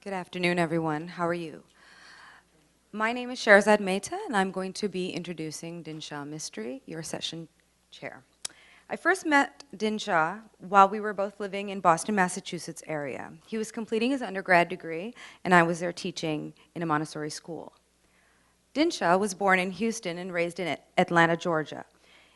Good afternoon, everyone. How are you? My name is Sherazade Mehta, and I'm going to be introducing Dinsha Mistree, your session chair. I first met Dinsha while we were both living in Boston, Massachusetts area. He was completing his undergrad degree, and I was there teaching in a Montessori school. Dinsha was born in Houston and raised in Atlanta, Georgia.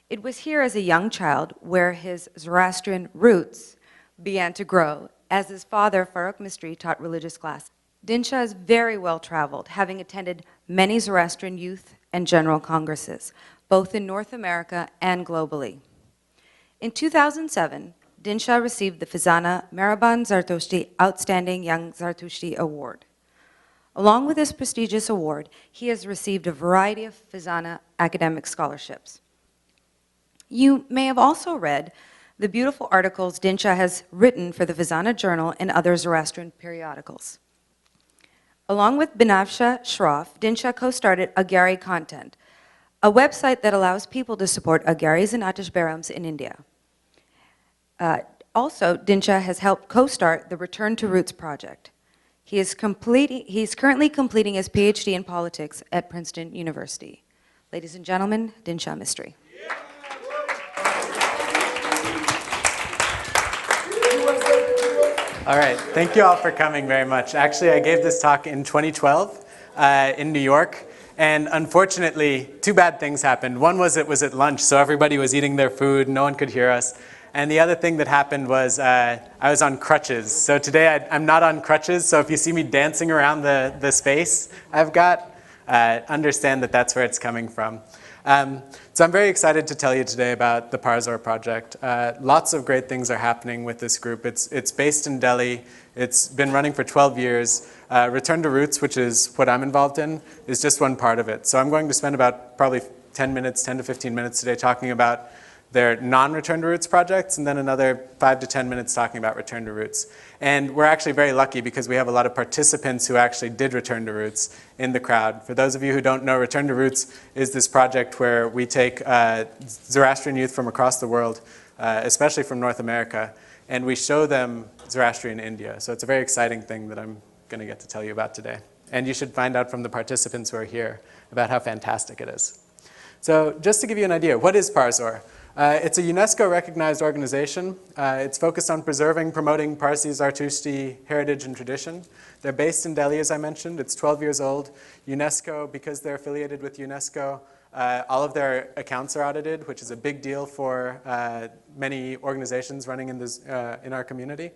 It was here as a young child where his Zoroastrian roots began to grow, as his father, Parzor Mistree, taught religious classes. Dinsha is very well traveled, having attended many Zoroastrian youth and general congresses, both in North America and globally. In 2007, Dinsha received the Fizana Maraban Zartushti Outstanding Young Zartushti Award. Along with this prestigious award, he has received a variety of Fizana academic scholarships. You may have also read the beautiful articles Dinsha has written for the Fizana Journal and other Zoroastrian periodicals. Along with Binafsha Shroff, Dinsha co-started Agari Content, a website that allows people to support Agaris and Atishbarams in India. Also, Dinsha has helped co-start the Return to Roots project. He's currently completing his PhD in politics at Princeton University. Ladies and gentlemen, Dinsha Mistree. All right, thank you all for coming very much. Actually, I gave this talk in 2012 in New York, and unfortunately, two bad things happened. One was it was at lunch, so everybody was eating their food, no one could hear us. And the other thing that happened was I was on crutches. So today I'm not on crutches, so if you see me dancing around the space I've got, understand that that's where it's coming from. So I'm very excited to tell you today about the Parzor Project. Lots of great things are happening with this group. It's based in Delhi. It's been running for 12 years. Return to Roots, which is what I'm involved in, is just one part of it. So I'm going to spend about probably 10 to 15 minutes today talking about their non-Return to Roots projects, and then another 5 to 10 minutes talking about Return to Roots. And we're actually very lucky because we have a lot of participants who actually did Return to Roots in the crowd. For those of you who don't know, Return to Roots is this project where we take Zoroastrian youth from across the world, especially from North America, and we show them Zoroastrian India. So it's a very exciting thing that I'm going to get to tell you about today. And you should find out from the participants who are here about how fantastic it is. So just to give you an idea, what is Parzor? It's a UNESCO-recognized organization. It's focused on preserving, promoting Parsi Zartushti heritage and tradition. They're based in Delhi, as I mentioned. It's 12 years old. UNESCO, because they're affiliated with UNESCO, all of their accounts are audited, which is a big deal for many organizations running in our community.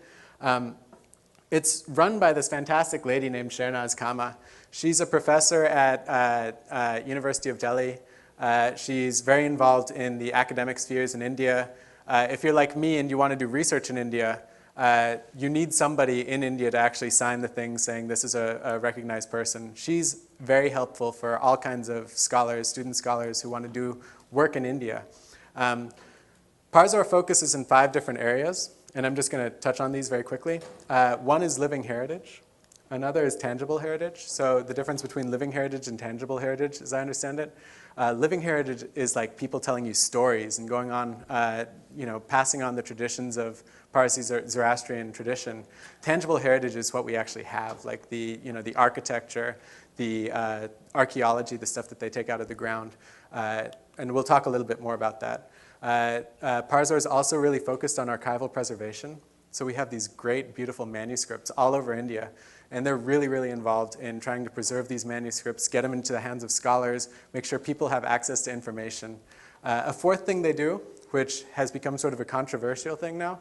It's run by this fantastic lady named Sherazade Kama. She's a professor at University of Delhi. She's very involved in the academic spheres in India. If you're like me and you want to do research in India, you need somebody in India to actually sign the thing saying this is a recognized person. She's very helpful for all kinds of scholars, student scholars who want to do work in India. Parzor focuses in 5 different areas, and I'm just going to touch on these very quickly. One is living heritage. Another is tangible heritage. So the difference between living heritage and tangible heritage, as I understand it, living heritage is like people telling you stories and going on, passing on the traditions of Parsi Zoroastrian tradition. Tangible heritage is what we actually have, like the architecture, the archaeology, the stuff that they take out of the ground. And we'll talk a little bit more about that. Parzor is also really focused on archival preservation. So we have these great, beautiful manuscripts all over India. And they're really, really involved in trying to preserve these manuscripts, get them into the hands of scholars, make sure people have access to information. A fourth thing they do, which has become sort of a controversial thing now,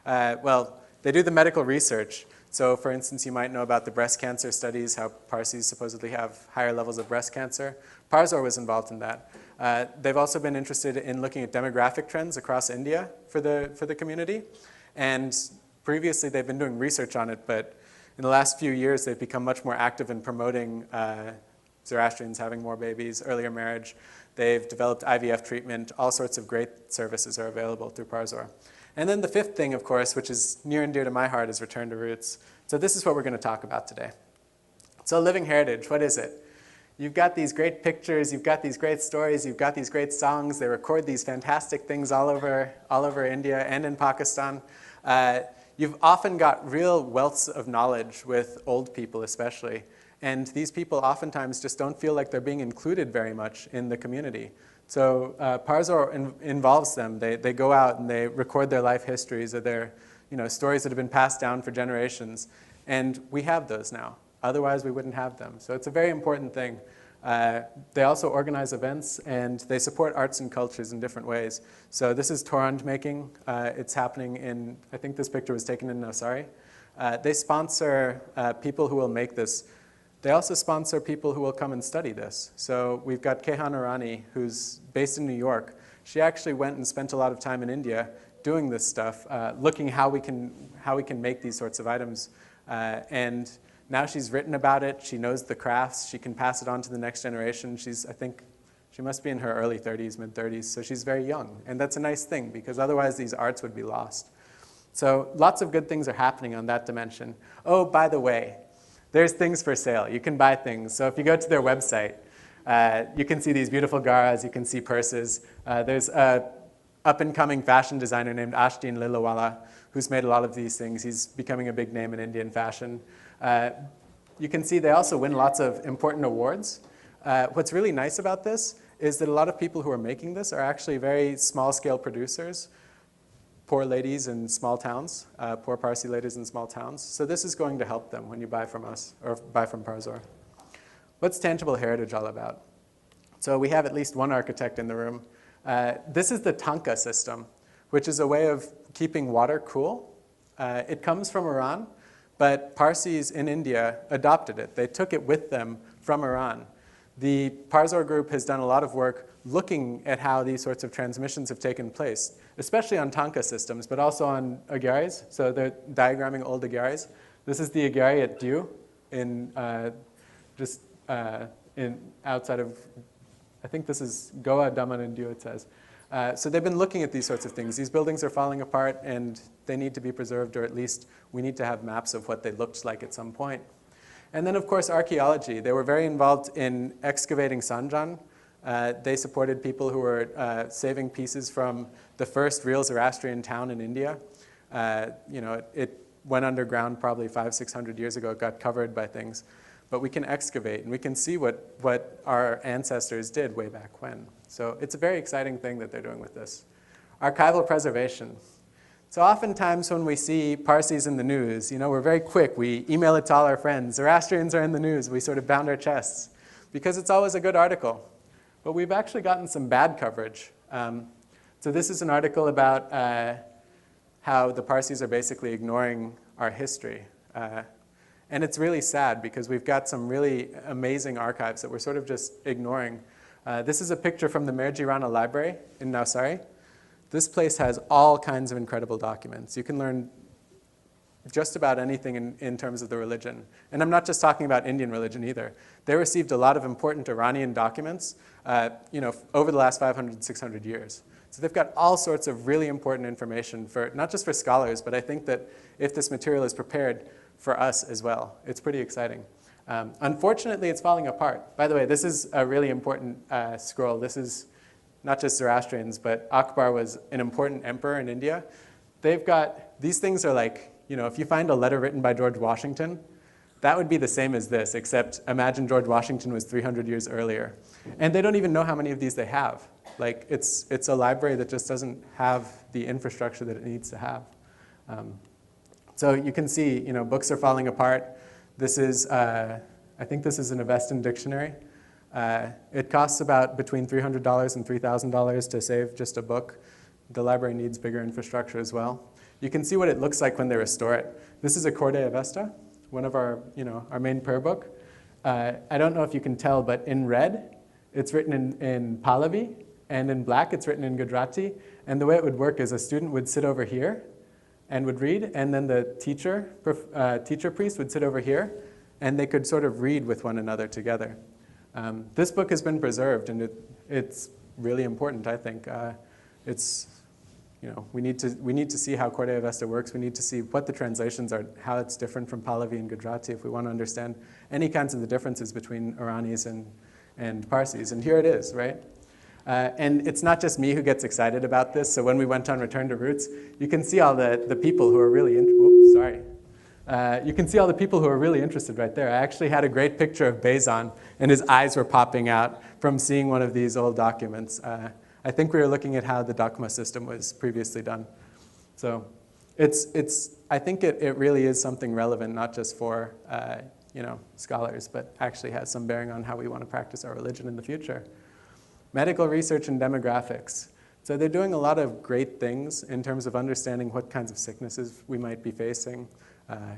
they do the medical research. So for instance, you might know about the breast cancer studies, how Parsis supposedly have higher levels of breast cancer. Parzor was involved in that. They've also been interested in looking at demographic trends across India for the community. And previously, they've been doing research on it, but in the last few years, they've become much more active in promoting Zoroastrians having more babies, earlier marriage. They've developed IVF treatment. All sorts of great services are available through Parzor. And then the fifth thing, of course, which is near and dear to my heart, is Return to Roots. So this is what we're going to talk about today. So living heritage, what is it? You've got these great pictures, you've got these great stories, you've got these great songs. They record these fantastic things all over India and in Pakistan. you've often got real wealths of knowledge with old people especially. And these people oftentimes just don't feel like they're being included very much in the community. So Parzor involves them. They go out and they record their life histories or their stories that have been passed down for generations. And we have those now. Otherwise, we wouldn't have them. So it's a very important thing. They also organize events, and they support arts and cultures in different ways. So this is torand making. It's happening in, I think this picture was taken in Navsari. They sponsor people who will make this. They also sponsor people who will come and study this. So we've got Kehan Irani, who's based in New York. She actually went and spent a lot of time in India doing this stuff, looking how we can make these sorts of items. And now she's written about it. She knows the crafts. She can pass it on to the next generation. I think she must be in her early 30s, mid-30s, so she's very young. And that's a nice thing, because otherwise these arts would be lost. So lots of good things are happening on that dimension. Oh, by the way, there's things for sale. You can buy things. So if you go to their website, you can see these beautiful garas. You can see purses. There's an up-and-coming fashion designer named Ashdin Lilawala, who's made a lot of these things. He's becoming a big name in Indian fashion. You can see they also win lots of important awards. What's really nice about this is that a lot of people who are making this are actually very small-scale producers, poor ladies in small towns, poor Parsi ladies in small towns. So this is going to help them when you buy from us or buy from Parzor. What's tangible heritage all about? So we have at least one architect in the room. This is the tanka system, which is a way of keeping water cool. It comes from Iran, but Parsis in India adopted it. They took it with them from Iran. The Parzor group has done a lot of work looking at how these sorts of transmissions have taken place, especially on tanka systems, but also on agaris. So they're diagramming old agaris. This is the agari at Diu, outside of, I think this is Goa, Daman, and Diu, it says. So they've been looking at these sorts of things. These buildings are falling apart, and they need to be preserved, or at least we need to have maps of what they looked like at some point. And then, of course, archaeology. They were very involved in excavating Sanjan. They supported people who were saving pieces from the first real Zoroastrian town in India. It went underground probably 500-600 years ago. It got covered by things. But we can excavate, and we can see what our ancestors did way back when. So it's a very exciting thing that they're doing with this. Archival preservation. So oftentimes when we see Parsis in the news, we're very quick. We email it to all our friends. Zoroastrians are in the news. We sort of bound our chests because it's always a good article. But we've actually gotten some bad coverage. So this is an article about how the Parsis are basically ignoring our history. And it's really sad because we've got some really amazing archives that we're sort of just ignoring. This is a picture from the Merjirana Library in Navsari. This place has all kinds of incredible documents. You can learn just about anything in terms of the religion. And I'm not just talking about Indian religion either. They received a lot of important Iranian documents over the last 500, 600 years. So they've got all sorts of really important information, not just for scholars, but I think that if this material is prepared for us as well, it's pretty exciting. Unfortunately, it's falling apart. By the way, this is a really important scroll. This is not just Zoroastrians, but Akbar was an important emperor in India. They've got, these things are like, if you find a letter written by George Washington, that would be the same as this, except imagine George Washington was 300 years earlier. And they don't even know how many of these they have. Like, it's a library that just doesn't have the infrastructure that it needs to have. So you can see, books are falling apart. This is, I think this is an Avestan dictionary. It costs about between $300 and $3,000 to save just a book. The library needs bigger infrastructure as well. You can see what it looks like when they restore it. This is a Corde Avesta, one of our, our main prayer book. I don't know if you can tell, but in red, it's written in Pahlavi, and in black, it's written in Gujarati. And the way it would work is a student would sit over here and would read, and then the teacher priest would sit over here, and they could sort of read with one another together. This book has been preserved, and it's really important, I think. We need to see how Corde Avesta works. We need to see what the translations are, how it's different from Pahlavi and Gujarati if we want to understand any kinds of the differences between Iranis and Parsis. And here it is, right? And it's not just me who gets excited about this. So when we went on Return to Roots, you can see all the people who are really you can see all the people who are really interested right there. I actually had a great picture of Bezan, and his eyes were popping out from seeing one of these old documents. I think we were looking at how the Dakma system was previously done. So I think it really is something relevant, not just for scholars, but actually has some bearing on how we want to practice our religion in the future. Medical research and demographics. So they're doing a lot of great things in terms of understanding what kinds of sicknesses we might be facing. I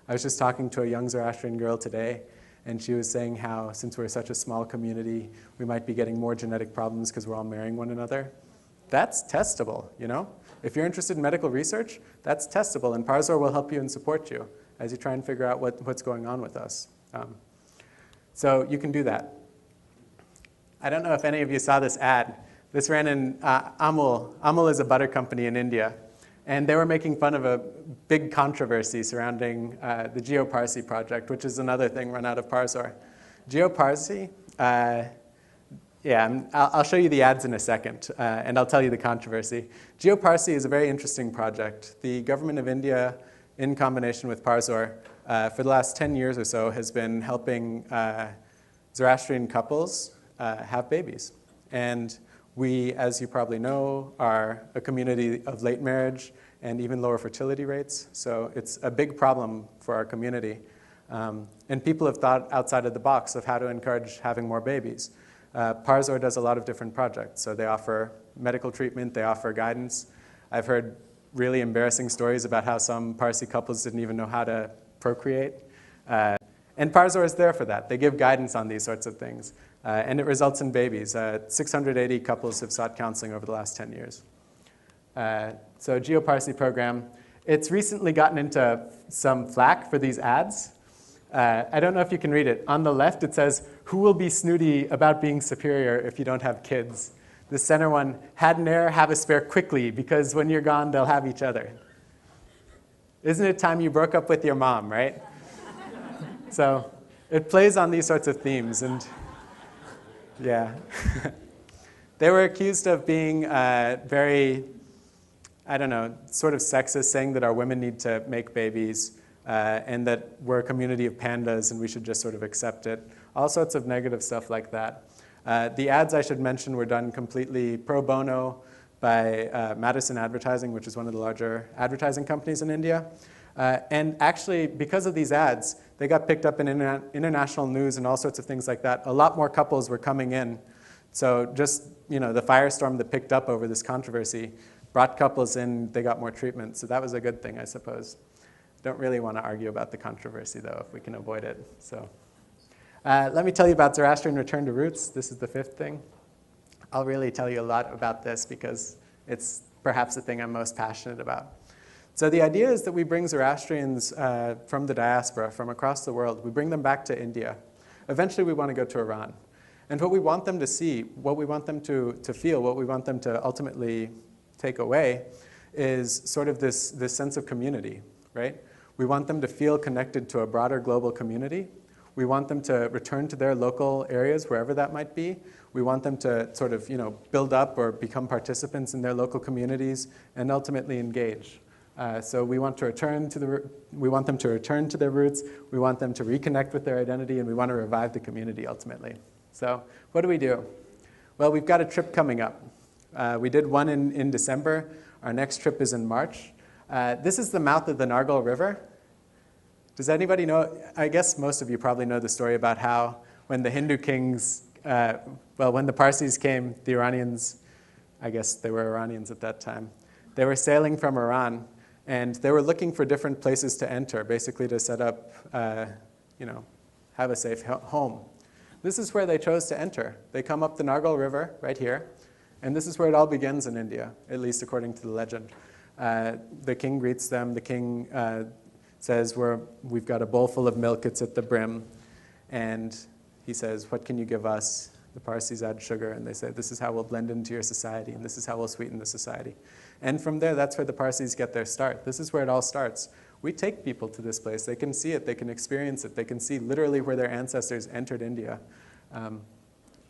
was just talking to a young Zoroastrian girl today, and she was saying how, since we're such a small community, we might be getting more genetic problems because we're all marrying one another. That's testable, If you're interested in medical research, that's testable, and Parzor will help you and support you as you try and figure out what's going on with us. So you can do that. I don't know if any of you saw this ad. This ran in Amul. Amul is a butter company in India. And they were making fun of a big controversy surrounding the Geo Parsi Project, which is another thing run out of Parzor. Geo Parsi, I'll show you the ads in a second, and I'll tell you the controversy. Geo Parsi is a very interesting project. The government of India, in combination with Parzor, for the last 10 years or so, has been helping Zoroastrian couples have babies. And we, as you probably know, are a community of late marriage and even lower fertility rates. So it's a big problem for our community. And people have thought outside of the box of how to encourage having more babies. Parzor does a lot of different projects. So they offer medical treatment, they offer guidance. I've heard really embarrassing stories about how some Parsi couples didn't even know how to procreate. And Parzor is there for that. They give guidance on these sorts of things. And it results in babies. 680 couples have sought counseling over the last 10 years. So Geo Parsi program, it's recently gotten into some flack for these ads. I don't know if you can read it. On the left, it says, "Who will be snooty about being superior if you don't have kids?" The center one, "Had an heir, have a spare quickly, because when you're gone, they'll have each other." Isn't it time you broke up with your mom, right? So it plays on these sorts of themes. And yeah. They were accused of being very, sort of sexist, saying that our women need to make babies and that we're a community of pandas and we should just sort of accept it. All sorts of negative stuff like that. The ads, I should mention, were done completely pro bono by Madison Advertising, which is one of the larger advertising companies in India. And actually, because of these ads, they got picked up in international news and all sorts of things like that. A lot more couples were coming in. So just, the firestorm that picked up over this controversy brought couples in, they got more treatment. So that was a good thing, I suppose. Don't really want to argue about the controversy, though, if we can avoid it. So let me tell you about Zoroastrian Return to Roots. This is the fifth thing. I'll really tell you a lot about this because it's perhaps the thing I'm most passionate about. So the idea is that we bring Zoroastrians from the diaspora, from across the world, we bring them back to India. Eventually we want to go to Iran. And what we want them to see, what we want them to feel, what we want them to ultimately take away is sort of this sense of community, right? We want them to feel connected to a broader global community. We want them to return to their local areas, wherever that might be. We want them to sort of, build up or become participants in their local communities and ultimately engage. So we want them to return to their roots. We want them to reconnect with their identity, and we want to revive the community ultimately. So what do we do? Well, we've got a trip coming up. We did one in December. Our next trip is in March. This is the mouth of the Nargol River. Does anybody know? I guess most of you probably know the story about how when the Hindu kings, when the Parsis came, the Iranians, I guess they were Iranians at that time, they were sailing from Iran, and they were looking for different places to enter, basically to set up, have a safe home. This is where they chose to enter. They come up the Nargol River right here, and this is where it all begins in India, at least according to the legend. The king greets them. The king says, we've got a bowl full of milk, it's at the brim. And he says, what can you give us? The Parsis add sugar, and they say, this is how we'll blend into your society, and this is how we'll sweeten the society. And from there, that's where the Parsis get their start. This is where it all starts. We take people to this place. They can see it. They can experience it. They can see literally where their ancestors entered India.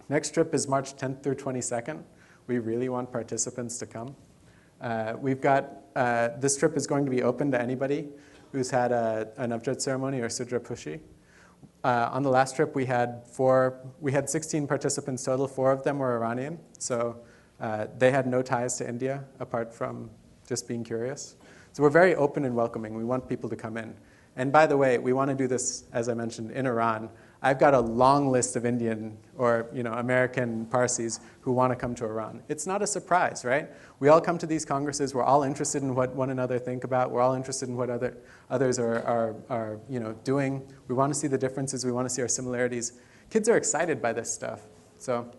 Next trip is March 10th through 22nd. We really want participants to come. We've got, this trip is going to be open to anybody who's had an Avjot ceremony or Sudra Pushi. On the last trip, we had 16 participants total. 4 of them were Iranian, so they had no ties to India apart from just being curious. So we're very open and welcoming. We want people to come in. And by the way, we want to do this, as I mentioned, in Iran. I've got a long list of Indian or American Parsis who want to come to Iran. It's not a surprise, right? We all come to these congresses. We're all interested in what one another think about. We're all interested in what others are doing. We want to see the differences. We want to see our similarities. Kids are excited by this stuff. So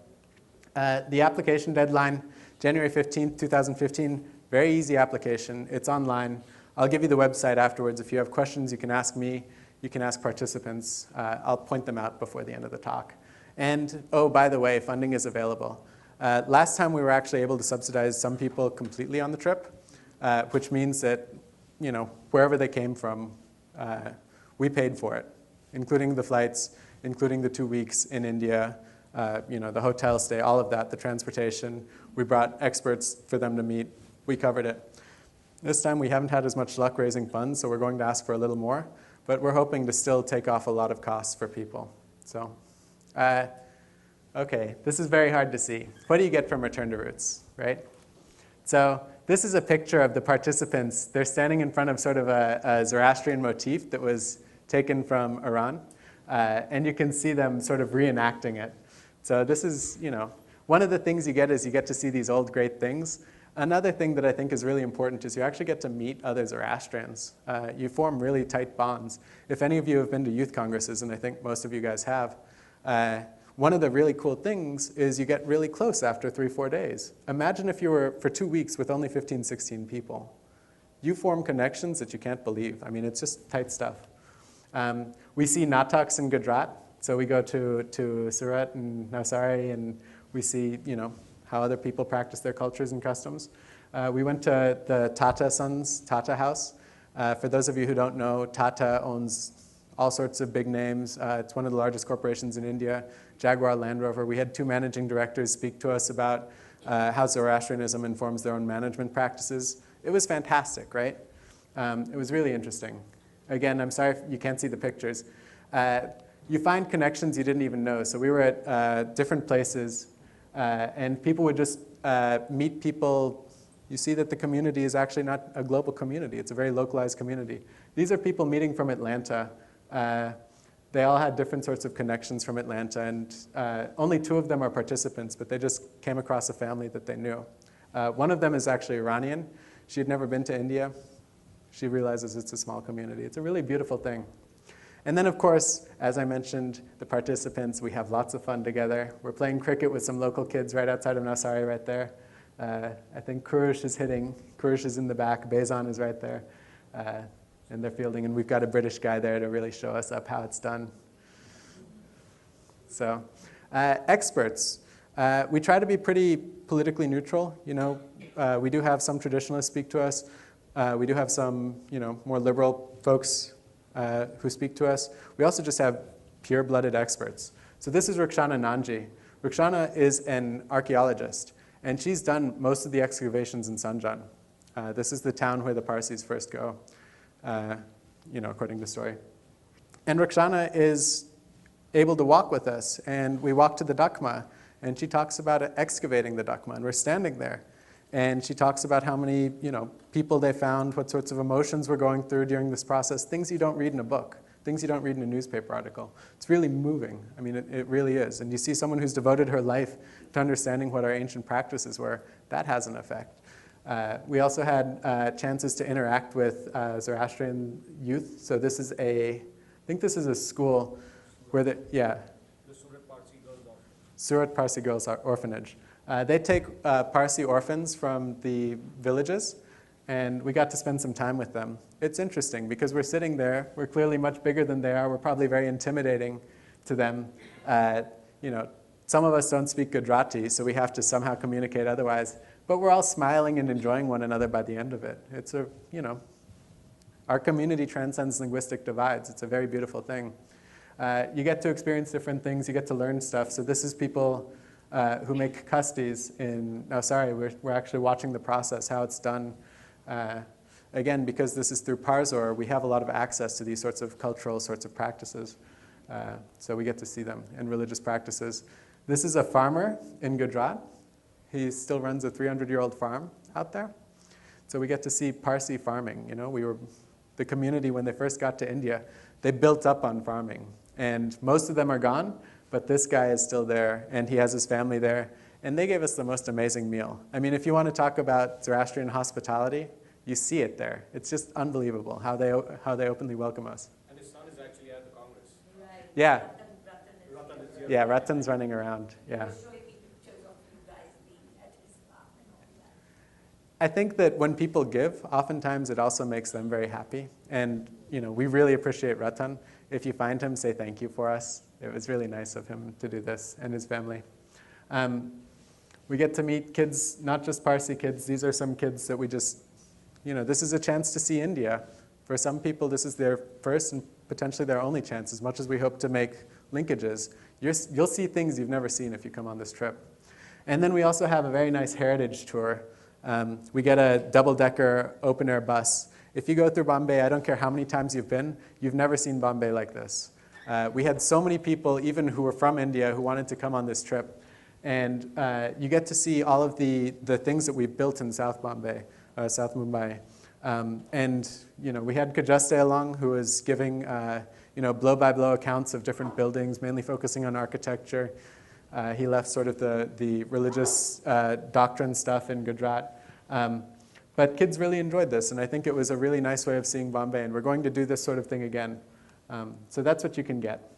the application deadline, January 15th, 2015, very easy application. It's online. I'll give you the website afterwards. If you have questions, you can ask me. You can ask participants. I'll point them out before the end of the talk. And, oh, by the way, funding is available. Last time we were actually able to subsidize some people completely on the trip, which means that, wherever they came from, we paid for it, including the flights, including the 2 weeks in India, the hotel stay, all of that, the transportation. We brought experts for them to meet. We covered it. This time we haven't had as much luck raising funds, so we're going to ask for a little more. But we're hoping to still take off a lot of costs for people. So, okay, this is very hard to see. What do you get from Return to Roots, right? So this is a picture of the participants. They're standing in front of sort of a Zoroastrian motif that was taken from Iran. And you can see them sort of reenacting it. So this is, one of the things you get is you get to see these old great things. Another thing that I think is really important is you actually get to meet other Zoroastrians. You form really tight bonds. If any of you have been to youth congresses, and I think most of you guys have, one of the really cool things is you get really close after 3-4 days. Imagine if you were for 2 weeks with only 15, 16 people. You form connections that you can't believe. I mean, it's just tight stuff. We see Nataks in Gujarat. So we go to Surat and Navsari, and we see, how other people practice their cultures and customs. We went to the Tata Sons Tata House. For those of you who don't know, Tata owns all sorts of big names. It's one of the largest corporations in India, Jaguar Land Rover. We had 2 managing directors speak to us about how Zoroastrianism informs their own management practices. It was fantastic, right? It was really interesting. Again, I'm sorry if you can't see the pictures. You find connections you didn't even know. So we were at different places. And people would just meet people. You see that the community is actually not a global community. It's a very localized community. These are people meeting from Atlanta. They all had different sorts of connections from Atlanta, and only 2 of them are participants, but they just came across a family that they knew. One of them is actually Iranian. She had never been to India. She realizes it's a small community. It's a really beautiful thing. And then, of course, as I mentioned, the participants, we have lots of fun together. We're playing cricket with some local kids right outside of Navsari right there. I think Kurush is hitting. Kurush is in the back. Bezan is right there. And they're fielding. And we've got a British guy there to really show us up how it's done. So, experts. We try to be pretty politically neutral. We do have some traditionalists speak to us. We do have some, more liberal folks who speak to us. We also just have pure-blooded experts. So this is Rukshana Nanji. Rukshana is an archaeologist, and she's done most of the excavations in Sanjan. This is the town where the Parsis first go, according to the story. And Rukshana is able to walk with us, and we walk to the Dakma, and she talks about excavating the Dakma, and we're standing there. And she talks about how many people they found, what sorts of emotions we're going through during this process, things you don't read in a book, things you don't read in a newspaper article. It's really moving. I mean, it really is. And you see someone who's devoted her life to understanding what our ancient practices were. That has an effect. We also had chances to interact with Zoroastrian Youth. So this is I think this is a school where the Surat Parsi Girls Orphanage. Surat Parsi Girls Orphanage. They take Parsi orphans from the villages, and we got to spend some time with them. It's interesting because we're sitting there. We're clearly much bigger than they are. We're probably very intimidating to them. Some of us don't speak Gujarati, so we have to somehow communicate otherwise. But we're all smiling and enjoying one another by the end of it. It's our community transcends linguistic divides. It's a very beautiful thing. You get to experience different things. You get to learn stuff. So this is people who make custies in, no, sorry, we're actually watching the process, how it's done. Again, because this is through Parzor, we have a lot of access to these sorts of cultural sorts of practices. So we get to see them in religious practices. This is a farmer in Gujarat. He still runs a 300-year-old farm out there. So we get to see Parsi farming. You know, the community, when they first got to India, they built up on farming. And most of them are gone, but this guy is still there, and he has his family there. And they gave us the most amazing meal. I mean, if you want to talk about Zoroastrian hospitality, you see it there. It's just unbelievable how they openly welcome us. And his son is actually at the Congress. Right. Yeah. Ratan is here. Yeah, Ratan's running around. Yeah. Showing me pictures of you guys being at his farm and all that. I think that when people give, oftentimes it also makes them very happy. And you know, we really appreciate Ratan. If you find him, say thank you for us. It was really nice of him to do this and his family. We get to meet kids, not just Parsi kids. These are some kids that we just, you know, this is a chance to see India. For some people, this is their first and potentially their only chance, as much as we hope to make linkages. You'll see things you've never seen if you come on this trip. And then we also have a very nice heritage tour. We get a double-decker open-air bus. If you go through Bombay, I don't care how many times you've never seen Bombay like this. We had so many people, even who were from India, who wanted to come on this trip. And you get to see all of the things that we've built in South Mumbai. And you know, we had Kajaste along, who was giving you know, blow-by-blow accounts of different buildings, mainly focusing on architecture. He left sort of the religious doctrine stuff in Gujarat. But kids really enjoyed this, and I think it was a really nice way of seeing Bombay, and we're going to do this sort of thing again. So that's what you can get.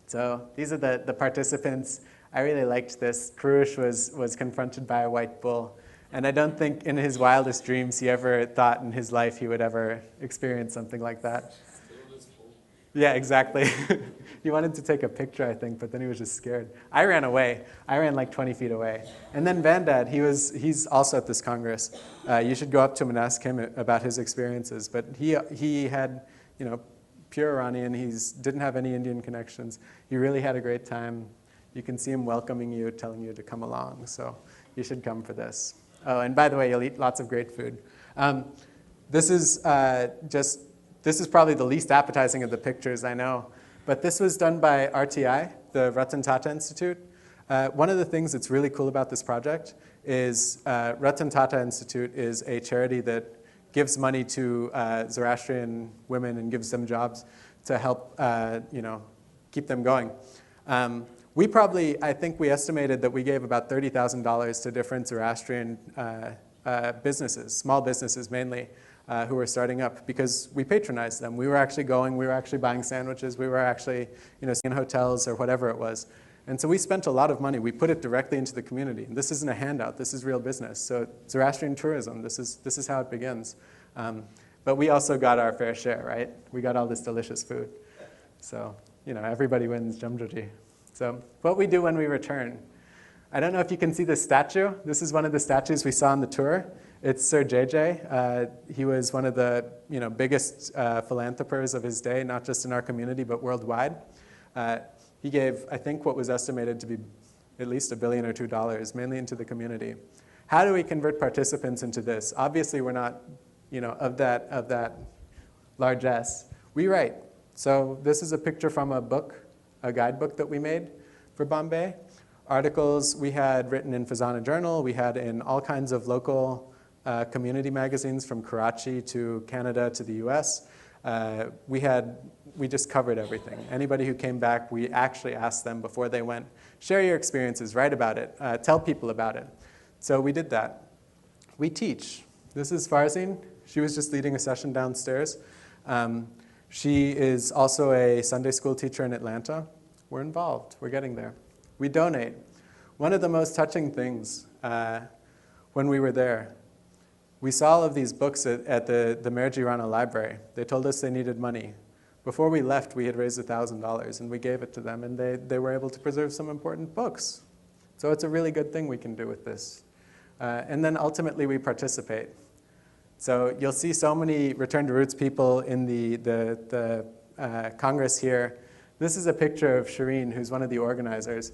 So these are the participants. I really liked this. Kurush was confronted by a white bull, and I don't think in his wildest dreams he ever thought in his life he would ever experience something like that. Yeah, exactly. He wanted to take a picture, I think, but then he was just scared. I ran away. I ran like 20 feet away. And then Vandad, he's also at this Congress. You should go up to him and ask him about his experiences. But he had, you know, pure Iranian. He didn't have any Indian connections. He really had a great time. You can see him welcoming you, telling you to come along. So you should come for this. Oh, and by the way, you'll eat lots of great food. This is probably the least appetizing of the pictures, I know. But this was done by RTI, the Ratan Tata Institute. One of the things that's really cool about this project is Ratan Tata Institute is a charity that gives money to Zoroastrian women and gives them jobs to help you know, keep them going. I think we estimated that we gave about $30,000 to different Zoroastrian businesses, small businesses mainly, who were starting up because we patronized them. We were actually going, we were actually buying sandwiches, we were actually, you know, in hotels or whatever it was. And so we spent a lot of money. We put it directly into the community. And this isn't a handout, this is real business. So Zoroastrian tourism, this is how it begins. But we also got our fair share, right? We got all this delicious food. So, you know, everybody wins Jamjoji. So what we do when we return. I don't know if you can see this statue. This is one of the statues we saw on the tour. It's Sir JJ. He was one of the, you know, biggest philanthropers of his day, not just in our community, but worldwide. He gave, I think, what was estimated to be at least $1 billion or $2 billion, mainly into the community. How do we convert participants into this? Obviously, we're not, you know, of that largesse. We write. So this is a picture from a book, a guidebook that we made for Bombay. Articles we had written in Fazana Journal. We had in all kinds of local community magazines from Karachi to Canada to the US. We just covered everything. Anybody who came back, we actually asked them before they went, share your experiences, write about it, tell people about it. So we did that. We teach. This is Farzeen. She was just leading a session downstairs. She is also a Sunday school teacher in Atlanta. We're involved. We're getting there. We donate. One of the most touching things when we were there, we saw all of these books at the Merjirana Library. They told us they needed money. Before we left, we had raised $1,000, and we gave it to them, and they were able to preserve some important books. So it's a really good thing we can do with this. And then ultimately, we participate. So you'll see so many Return to Roots people in the Congress here. This is a picture of Shireen, who's one of the organizers.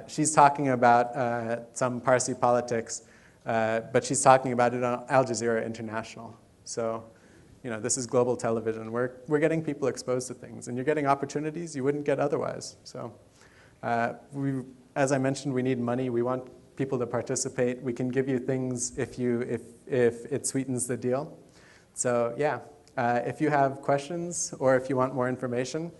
She's talking about some Parsi politics, but she's talking about it on Al Jazeera International. So, this is global television. We're getting people exposed to things, and you're getting opportunities you wouldn't get otherwise. So, as I mentioned, we need money. We want people to participate. We can give you things if it sweetens the deal. So, yeah, if you have questions or if you want more information,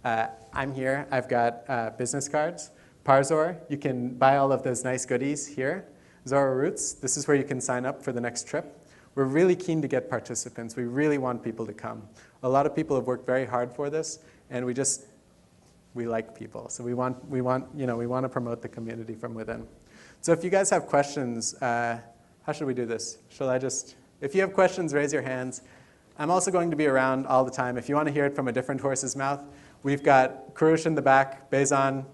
I'm here. I've got business cards. Parzor, you can buy all of those nice goodies here. Zoro Roots, this is where you can sign up for the next trip. We're really keen to get participants. We really want people to come. A lot of people have worked very hard for this, and we like people. So we want to promote the community from within. So if you guys have questions, how should we do this? If you have questions, raise your hands. I'm also going to be around all the time. If you want to hear it from a different horse's mouth, we've got Kurush in the back, Bezan,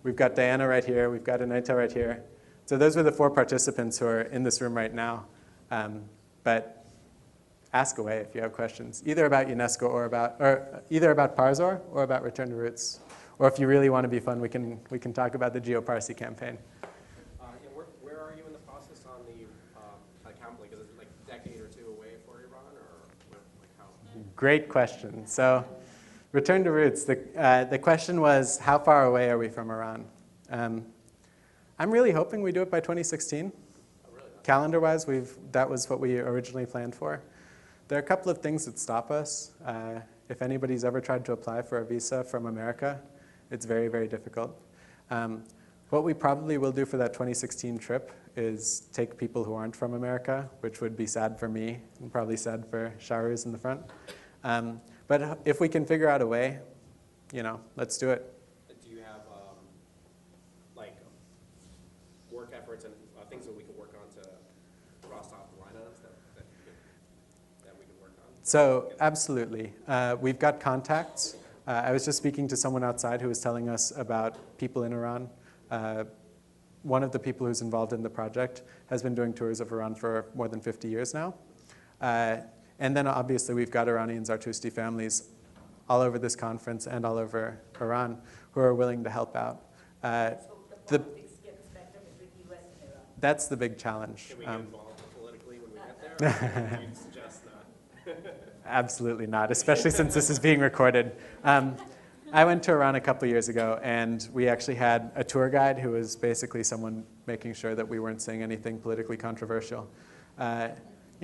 we've got Diana right here, we've got Anita right here. So those are the 4 participants who are in this room right now. But ask away if you have questions, either about UNESCO or either about Parzor or about Return to Roots. Or if you really want to be fun, we can talk about the Geo Parsi campaign. Where are you in the process on the campaign? Is it like a decade or 2 away for Iran, or how? Great question. So, Return to Roots. The question was, how far away are we from Iran? I'm really hoping we do it by 2016. Oh, really? Calendar-wise, that was what we originally planned for. There are a couple of things that stop us. If anybody's ever tried to apply for a visa from America, it's very, very difficult. What we probably will do for that 2016 trip is take people who aren't from America, which would be sad for me and probably sad for Shahruz in the front. But if we can figure out a way, let's do it. Do you have work efforts and things that we can work on to cross off the line items that we can work on? So absolutely. We've got contacts. I was just speaking to someone outside who was telling us about people in Iran. One of the people who's involved in the project has been doing tours of Iran for more than 50 years now. And then obviously we've got Iranian Zartusti families all over this conference and all over Iran who are willing to help out. So the politics gets better between US and Iran. That's the big challenge. Can we get involved politically when we get there? Or do you suggest not? Absolutely not, especially since this is being recorded. I went to Iran a couple years ago, and we actually had a tour guide who was basically someone making sure that we weren't saying anything politically controversial.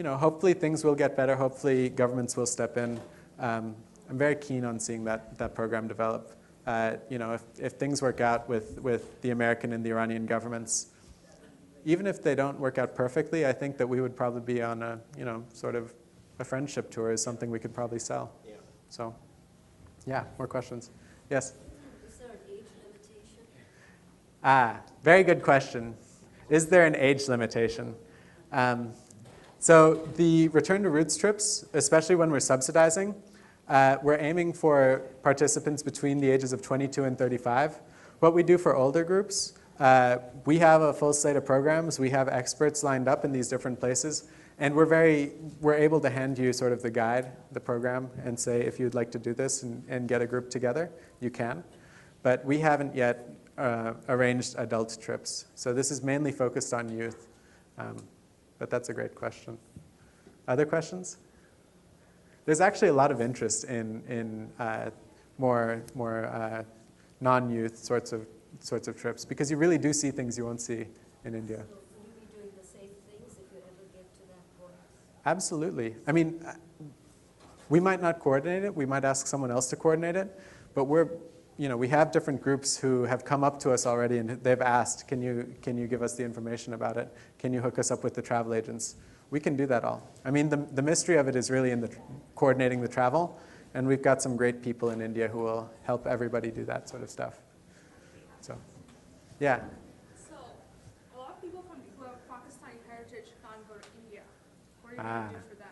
Hopefully things will get better. Hopefully governments will step in. I'm very keen on seeing that program develop. If things work out with the American and the Iranian governments, even if they don't work out perfectly, I think that we would probably be on a sort of a friendship tour is something we could probably sell. Yeah. So, yeah, more questions? Yes? Is there an age limitation? Very good question. Is there an age limitation? So the Return to Roots trips, especially when we're subsidizing, we're aiming for participants between the ages of 22 and 35. What we do for older groups, we have a full slate of programs. We have experts lined up in these different places. And we're able to hand you sort of the guide, the program, and say, if you'd like to do this and get a group together, you can. But we haven't yet arranged adult trips. So this is mainly focused on youth. But that's a great question. Other questions? There's actually a lot of interest in more non-youth sorts of trips, because you really do see things you won't see in India. So will you be doing the same things if you ever get to that point? Absolutely. I mean, we might not coordinate it. We might ask someone else to coordinate it. But we have different groups who have come up to us already, and they've asked, can you give us the information about it? Can you hook us up with the travel agents? We can do that all. I mean, the mystery of it is really in the coordinating the travel, and we've got some great people in India who will help everybody do that sort of stuff. So, yeah. So, a lot of people who have Pakistani heritage can't go to India. What are you going to do for them?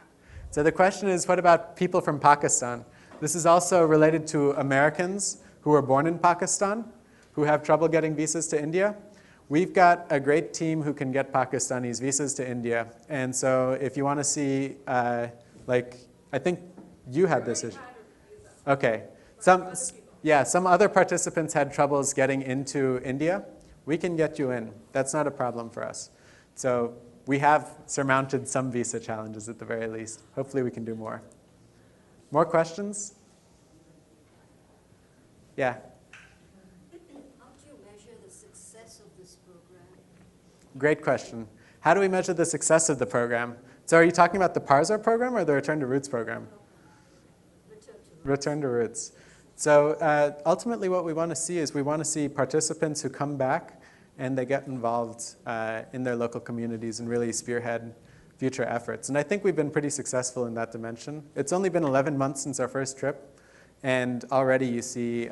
So the question is, what about people from Pakistan? This is also related to Americans who were born in Pakistan, who have trouble getting visas to India. We've got a great team who can get Pakistanis visas to India. And so if you want to see, I think you had this issue. Okay. Yeah, some other participants had troubles getting into India. We can get you in. That's not a problem for us. So we have surmounted some visa challenges at the very least. Hopefully we can do more. More questions? Yeah. How do you measure the success of this program? Great question. How do we measure the success of the program? So are you talking about the PARZOR program or the Return to Roots program? Return to Roots. So ultimately what we want to see is we want to see participants who come back and they get involved in their local communities and really spearhead future efforts. And I think we've been pretty successful in that dimension. It's only been 11 months since our first trip, and already you see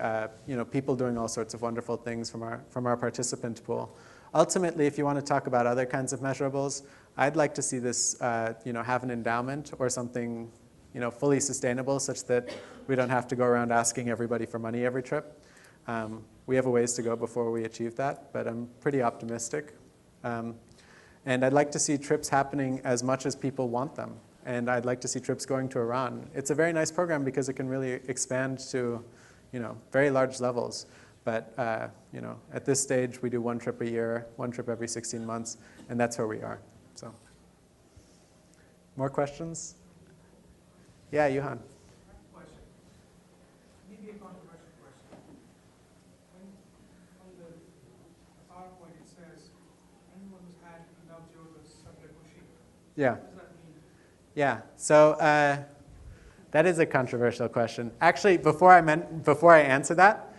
people doing all sorts of wonderful things from our participant pool. Ultimately, if you want to talk about other kinds of measurables, I'd like to see this have an endowment or something fully sustainable such that we don't have to go around asking everybody for money every trip. We have a ways to go before we achieve that, but I'm pretty optimistic. And I'd like to see trips happening as much as people want them. And I'd like to see trips going to Iran. It's a very nice program because it can really expand to very large levels. But at this stage, we do one trip a year, one trip every 16 months, and that's where we are. So, more questions? Yeah, Johan. Question. Maybe a controversial question. On the PowerPoint it says, anyone who's had enough Joseph Sablebushi. Yeah. What does that mean? Yeah. So that is a controversial question. Actually, before I answer that,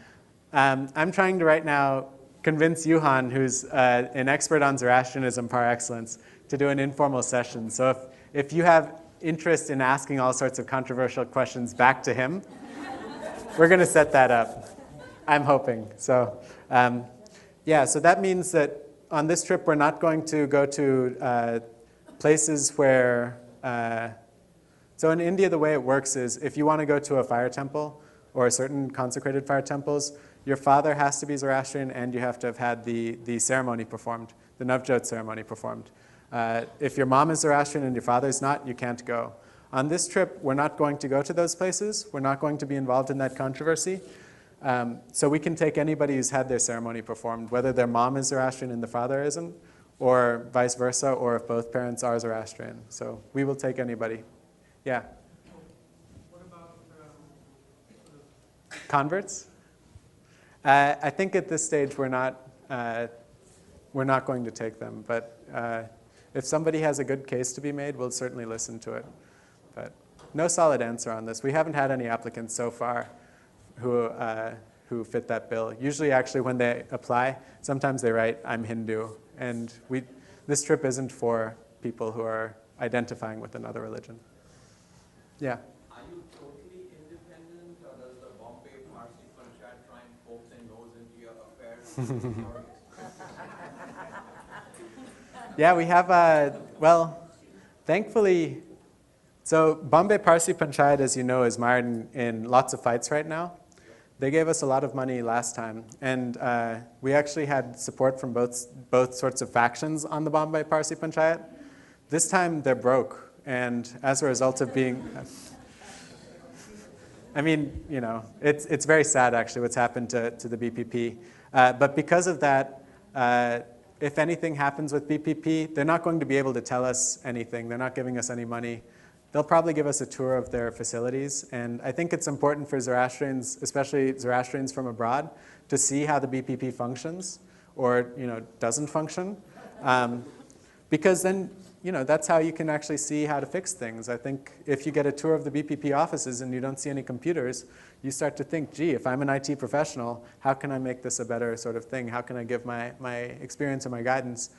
I'm trying to right now convince Johan, who's an expert on Zoroastrianism par excellence, to do an informal session. So if you have interest in asking all sorts of controversial questions back to him, we're going to set that up. I'm hoping. So so that means that on this trip, we're not going to go to places where, so in India, the way it works is if you want to go to a fire temple or certain consecrated fire temples, your father has to be Zoroastrian and you have to have had the ceremony performed, the Navjot ceremony performed. If your mom is Zoroastrian and your father is not, you can't go. On this trip, we're not going to go to those places. We're not going to be involved in that controversy. So we can take anybody who's had their ceremony performed, whether their mom is Zoroastrian and the father isn't, or vice versa, or if both parents are Zoroastrian. So we will take anybody. Yeah? What about Converts? I think at this stage we're not going to take them, but if somebody has a good case to be made, we'll certainly listen to it. But no solid answer on this. We haven't had any applicants so far who fit that bill. Usually, actually, when they apply, sometimes they write, "I'm Hindu," and this trip isn't for people who are identifying with another religion. Yeah. Are you totally independent, or does the Bombay Parsi Project try and poke their nose into your affairs? Yeah, we have, thankfully, so Bombay Parsi Panchayat, as you know, is mired in lots of fights right now. They gave us a lot of money last time, and we actually had support from both sorts of factions on the Bombay Parsi Panchayat. This time they're broke, and as a result of being, it's very sad actually what's happened to the BPP. But because of that, if anything happens with BPP, they're not going to be able to tell us anything. They're not giving us any money. They'll probably give us a tour of their facilities. And I think it's important for Zoroastrians, especially Zoroastrians from abroad, to see how the BPP functions or doesn't function. Because then that's how you can actually see how to fix things. I think if you get a tour of the BPP offices and you don't see any computers, you start to think, gee, if I'm an IT professional, how can I make this a better sort of thing? How can I give my experience and my guidance?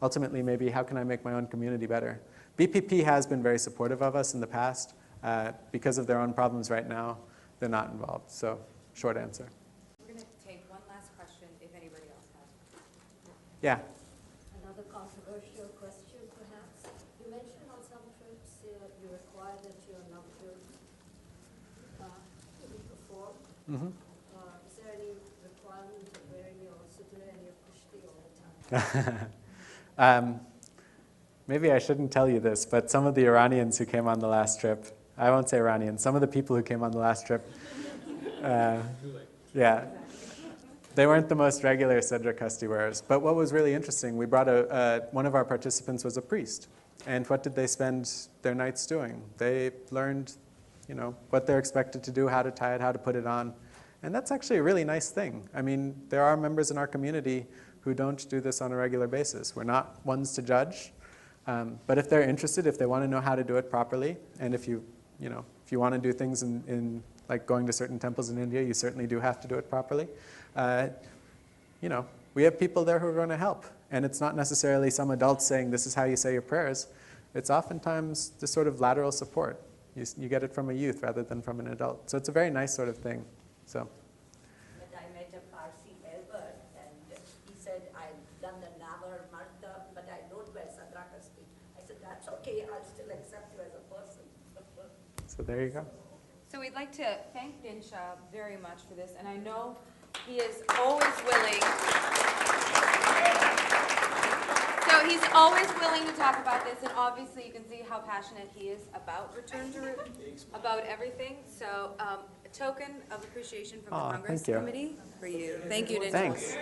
Ultimately, maybe how can I make my own community better? BPP has been very supportive of us in the past. Because of their own problems right now, they're not involved. So, short answer. We're going to take one last question if anybody else has. Yeah. Another controversial question, perhaps. You mentioned on some trips you require that your Navjot to be performed. Mm-hmm. Is there any requirement of wearing your sutra and your pushti all the time? Maybe I shouldn't tell you this, but some of the Iranians who came on the last trip, I won't say Iranians, some of the people who came on the last trip Yeah. They weren't the most regular Cedra Casti wearers. But what was really interesting, we brought one of our participants was a priest. And what did they spend their nights doing? They learned, what they're expected to do, how to tie it, how to put it on. And that's actually a really nice thing. I mean, there are members in our community who don't do this on a regular basis. We're not ones to judge. But if they're interested, if they want to know how to do it properly, and if you want to do things in like going to certain temples in India, you certainly do have to do it properly. We have people there who are going to help. And it's not necessarily some adults saying, this is how you say your prayers. It's oftentimes this sort of lateral support. You get it from a youth rather than from an adult. So it's a very nice sort of thing. So. But I met a Parsi elder, and he said, I've done the Navar Martha, but I don't wear Cedra Casti. I said, that's okay, I'll still accept you as a person. So there you go. So we'd like to thank Dinsha very much for this, and I know he is always willing. So he's always willing to talk about this, and obviously you can see how passionate he is about Return to Root, about everything. So a token of appreciation from the Congress thank you. Committee for you. Thank you, Dinsha. Thanks.